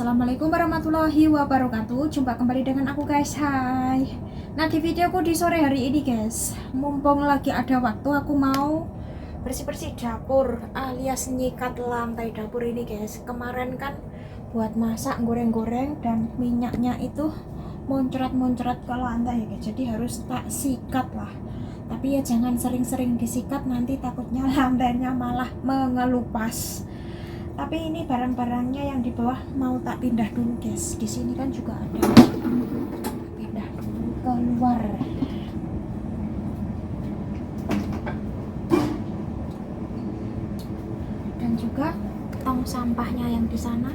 Assalamualaikum warahmatullahi wabarakatuh. Jumpa kembali dengan aku guys. Hai. Nah, di videoku di sore hari ini guys, mumpung lagi ada waktu, aku mau bersih-bersih dapur alias nyikat lantai dapur ini guys. Kemarin kan buat masak goreng-goreng dan minyaknya itu muncrat-muncrat ke lantai ya guys. Jadi harus tak sikat lah. Tapi ya jangan sering-sering disikat, nanti takutnya lantainya malah mengelupas. Tapi ini barang-barangnya yang di bawah mau tak pindah dulu guys. Di sini kan juga ada, pindah dulu keluar. Dan juga tong sampahnya yang di sana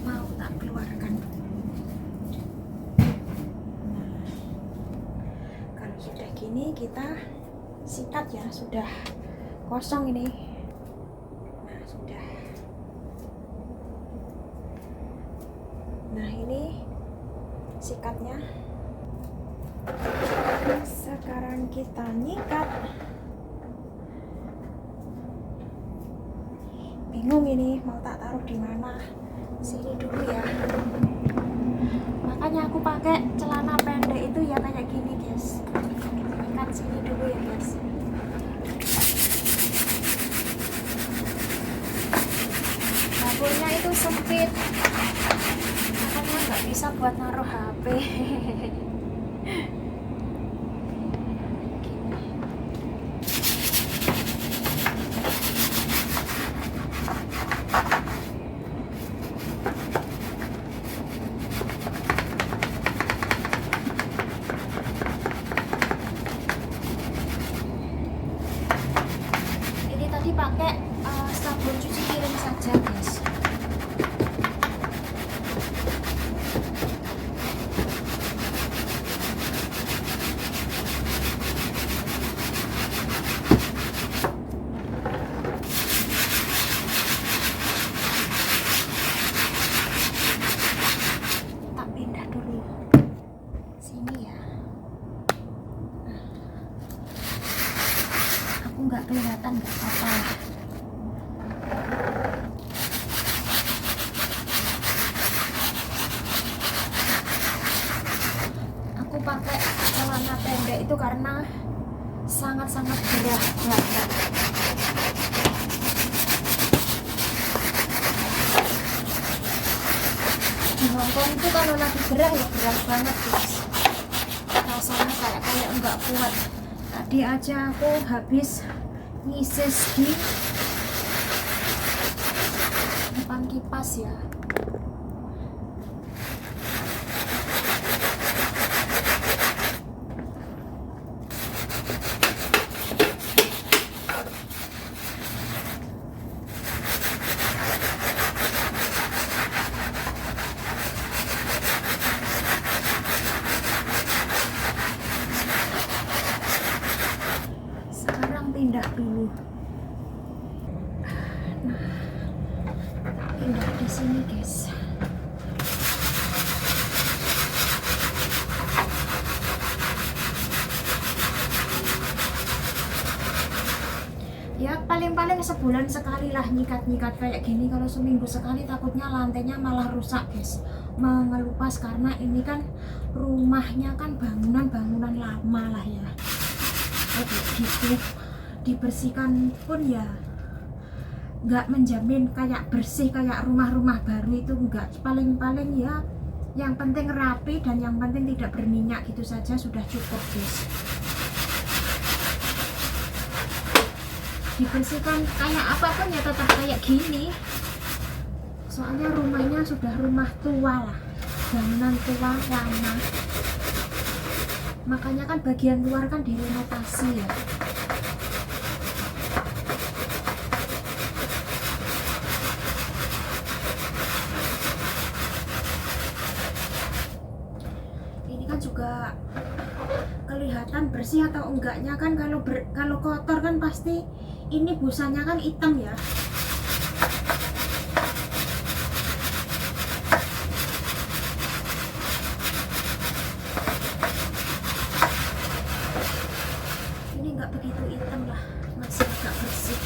mau tak keluarkan. Nah, kalau sudah gini kita sikat ya, sudah kosong ini. Sudah. Nah, ini sikatnya. Sekarang kita nyikat. Bingung ini mau tak taruh di mana. Sini dulu ya. Makanya aku pakai celana pendek itu ya kayak gini, guys. Nyikat sini dulu ya, guys. Dapurnya itu sempit, makanya nggak bisa buat naruh HP. Ini tadi pakai sabun cuci piring saja guys. Nggak kelihatan, nggak apa-apa. Aku pakai celana pendek itu karena sangat-sangat berat banget. Di Hongkong itu kalau lagi gerah ya berat banget guys. Rasanya kayak nggak kuat. Tadi aja aku habis ngises di depan kipas ya. Pindah dulu. Nah, pindah di sini guys. Ya paling-paling sebulan sekali lah nyikat-nyikat kayak gini. Kalau seminggu sekali takutnya lantainya malah rusak guys, mengelupas, karena ini kan rumahnya kan bangunan lama lah ya. Gitu dibersihkan pun ya nggak menjamin kayak bersih kayak rumah-rumah baru itu, enggak. Paling-paling ya yang penting rapi dan yang penting tidak berminyak, gitu saja sudah cukup guys. Dibersihkan kayak apapun ya tetap kayak gini, soalnya rumahnya sudah rumah tua lah, bangunan tua lama, makanya kan bagian luar kan direnovasi ya. Juga kelihatan bersih atau enggaknya kan, kalau kotor kan pasti ini busanya kan hitam ya. Ini enggak begitu hitam lah, masih agak bersih.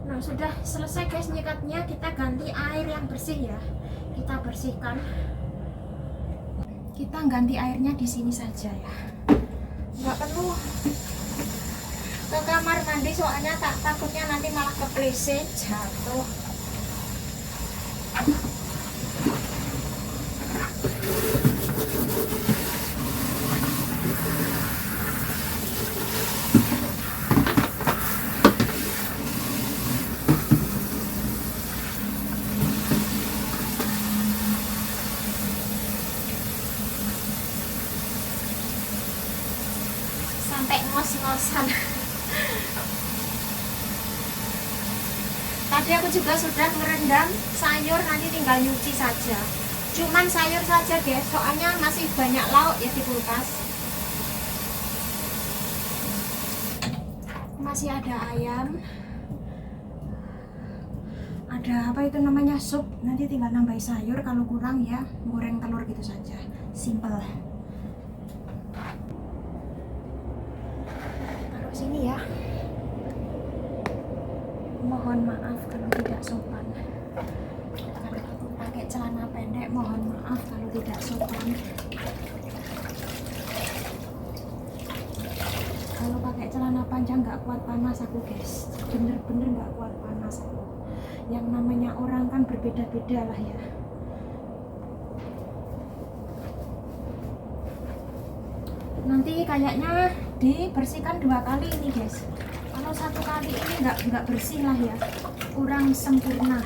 Nah, sudah selesai guys nyikatnya, kita ganti air yang bersih ya. Kita bersihkan. Kita ganti airnya di sini saja ya. Nggak perlu ke kamar mandi soalnya takutnya nanti malah kepleset jatuh. Sampai ngos-ngosan. Tadi aku juga sudah merendam sayur, nanti tinggal nyuci saja. Cuman sayur saja guys, soalnya masih banyak lauk ya di kulkas. Masih ada ayam, ada apa itu namanya sup, nanti tinggal nambahin sayur, kalau kurang ya goreng telur gitu saja, simple. Taruh sini ya. Mohon maaf kalau tidak sopan, karena aku pakai celana pendek, mohon maaf kalau tidak sopan. Kalau pakai celana panjang nggak kuat panas aku guys, bener-bener nggak kuat panas aku. Yang namanya orang kan berbeda-beda lah ya. Nanti kayaknya dibersihkan 2 kali ini guys. Kalau 1 kali ini nggak bersih lah ya, kurang sempurna.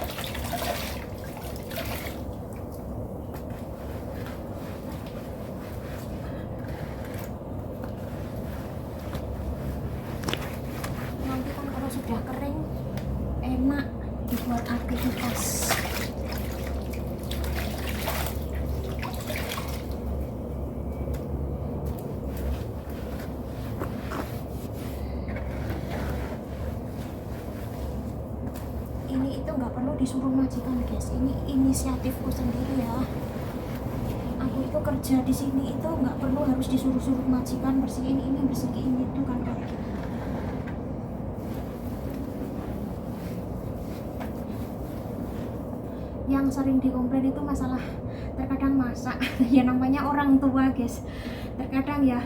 Nanti kan kalau sudah kering enak dibuat aktivitas. Ini itu nggak perlu disuruh majikan guys, ini inisiatifku sendiri ya. Aku itu kerja di sini itu nggak perlu harus disuruh-suruh majikan bersihin ini bersihin itu kan kayak gitu. Yang sering dikomplain itu masalah terkadang masak ya, namanya orang tua guys. Terkadang ya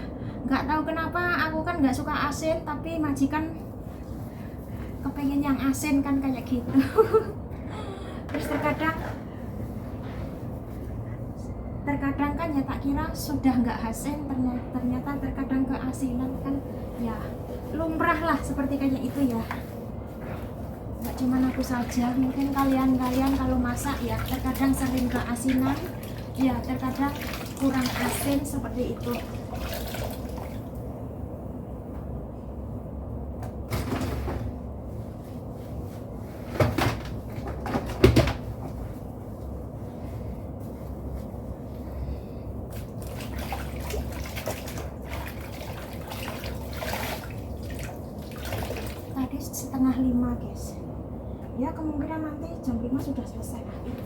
nggak tahu kenapa aku kan nggak suka asin, tapi majikan kepengen yang asin kan kayak gitu. Terus terkadang kan ya tak kira sudah nggak asin, ternyata terkadang keasinan kan ya lumrah lah seperti kayak itu ya. Nggak cuma aku saja, mungkin kalian kalau masak ya terkadang sering keasinan ya, terkadang kurang asin seperti itu.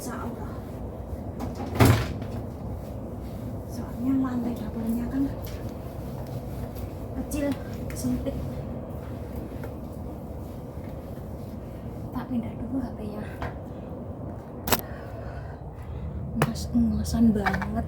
insya Allah. Soalnya lantai dapurnya kan kecil, sempit. Tak pindah dulu HP-nya. Ngosan banget.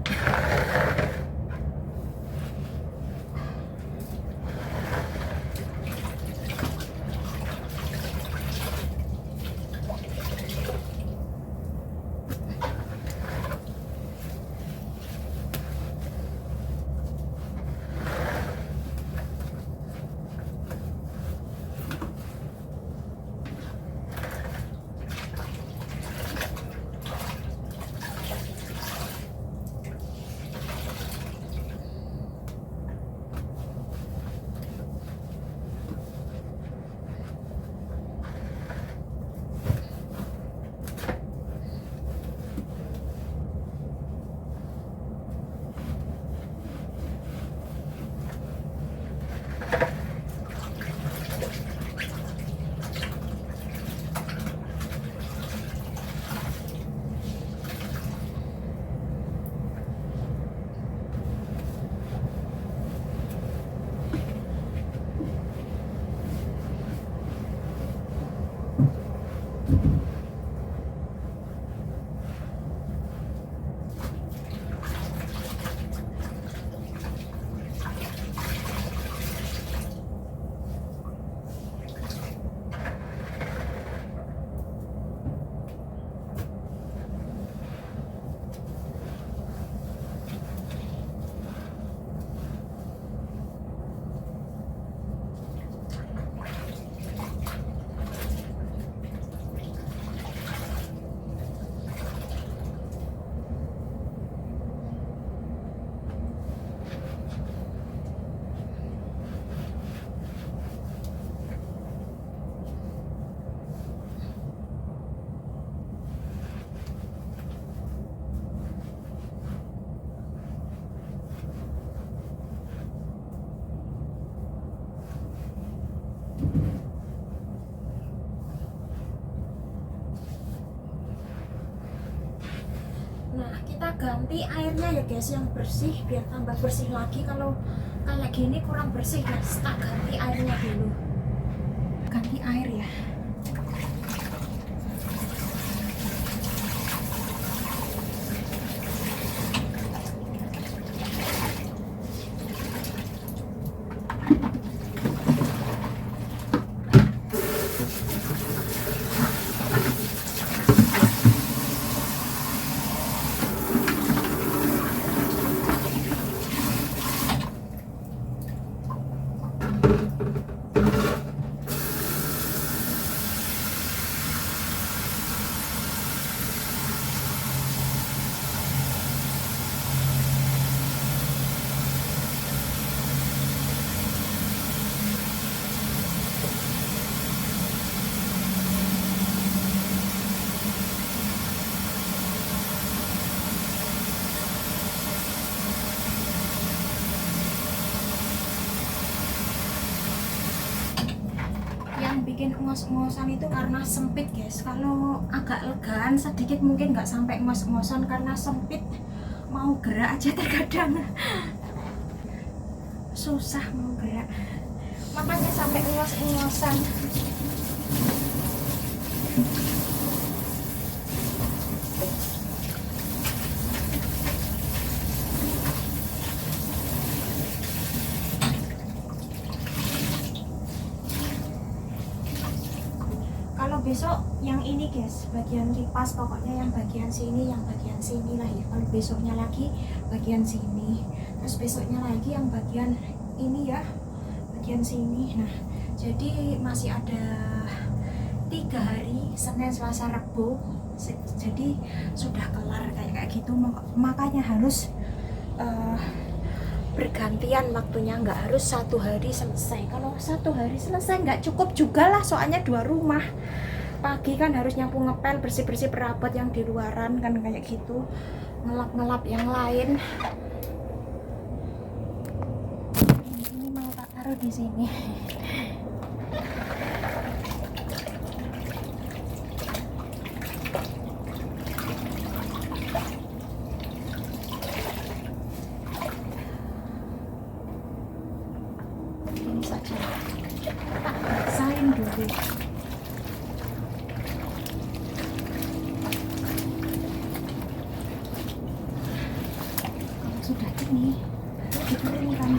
Nah, kita ganti airnya ya guys, yang bersih biar tambah bersih lagi. Kalau kayak gini kurang bersih guys, tak ganti airnya dulu. Ganti air ya. Bikin ngos-ngosan itu karena sempit guys. Kalau agak legaan sedikit mungkin nggak sampai ngos-ngosan, karena sempit mau gerak aja terkadang susah mau gerak, makanya sampai ngos-ngosan. Besok yang ini guys, bagian kipas, pokoknya yang bagian sini lah ya. Kalau besoknya lagi bagian sini, terus besoknya lagi yang bagian ini ya, bagian sini. Nah, jadi masih ada 3 hari, Senin, Selasa, Rabu. Jadi sudah kelar kayak gitu, makanya harus bergantian waktunya, nggak harus 1 hari selesai. Kalau 1 hari selesai nggak cukup juga lah, soalnya 2 rumah. Pagi kan harus nyapu, ngepel, bersih-bersih perabot yang di luaran kan kayak gitu, ngelap-ngelap yang lain. Ini mau tak taruh di sini. sudah ini baru dikeringkan.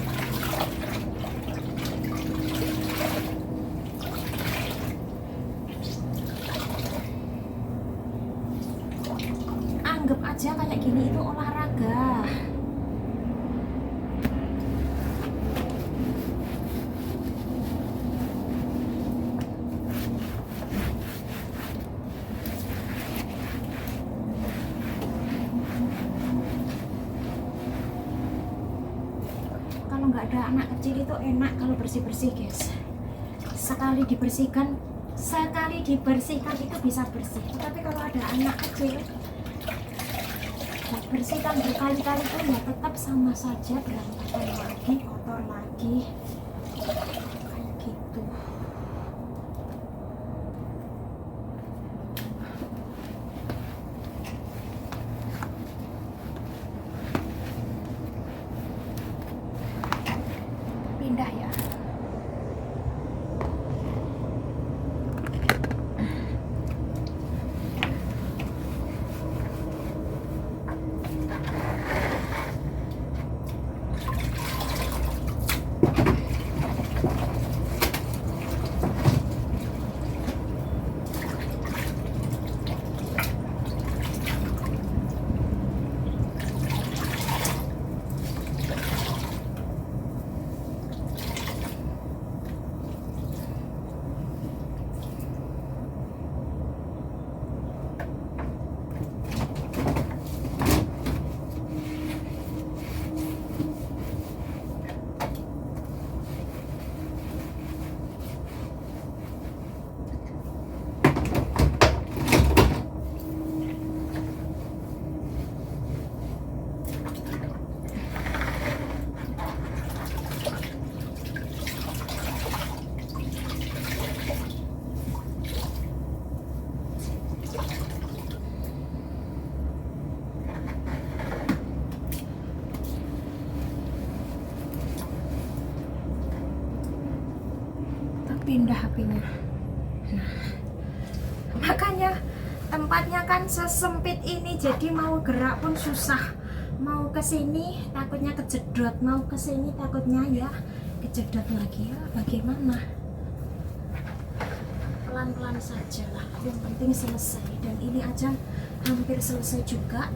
Anggap aja kayak gini itu olahraga. Kalau nggak ada anak kecil itu enak kalau bersih-bersih guys. Sekali dibersihkan itu bisa bersih, tapi kalau ada anak kecil bersihkan berkali-kali pun ya tetap sama saja, berantakan lagi, kotor lagi kayak gitu. Pindah ya. Pindah HP-nya. Nah, makanya tempatnya kan sesempit ini, jadi mau gerak pun susah. Mau ke sini takutnya kejedot, mau ke sini takutnya ya kejedot lagi. Ya bagaimana? Pelan-pelan saja lah, yang penting selesai. Dan ini aja hampir selesai juga.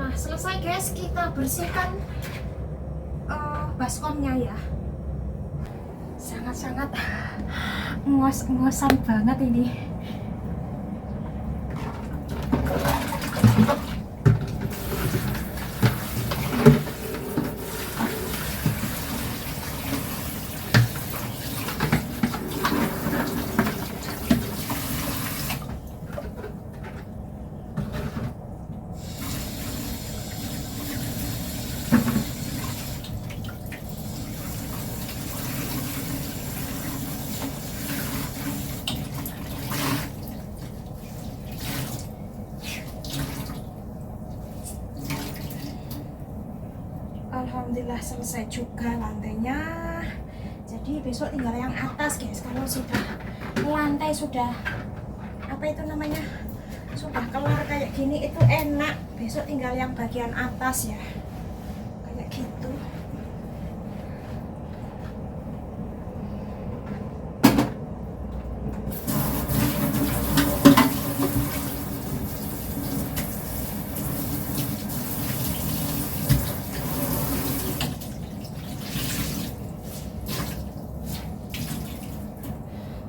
Nah, selesai guys, kita bersihkan baskomnya ya. Sangat-sangat ngos-ngosan banget ini. alhamdulillah selesai juga lantainya. Jadi besok tinggal yang atas guys. Kalau sudah lantai sudah apa itu namanya, sudah kelar kayak gini itu enak. Besok tinggal yang bagian atas ya, kayak gitu.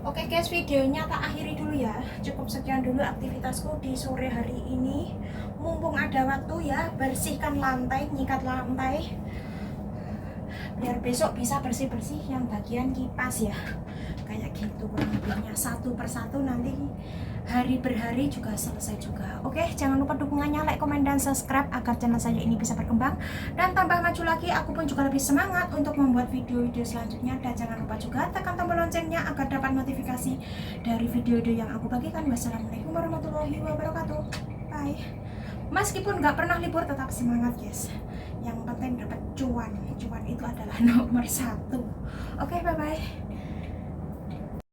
Oke guys, videonya tak akhiri dulu ya. Cukup sekian dulu aktivitasku di sore hari ini. Mumpung ada waktu ya, bersihkan lantai, nyikat lantai, biar besok bisa bersih-bersih yang bagian kipas ya. Kayak gitu kurang lebihnya, satu persatu nanti hari berhari juga selesai juga. Oke, jangan lupa dukungannya, like, komen, dan subscribe agar channel saya ini bisa berkembang dan tambah maju lagi. Aku pun juga lebih semangat untuk membuat video-video selanjutnya. Dan jangan lupa juga tekan tombol loncengnya agar dapat notifikasi dari video-video yang aku bagikan. Wassalamualaikum warahmatullahi wabarakatuh. Bye. Meskipun nggak pernah libur, tetap semangat guys. Yang penting dapat cuan. Cuan itu adalah nomor satu. Oke, bye-bye.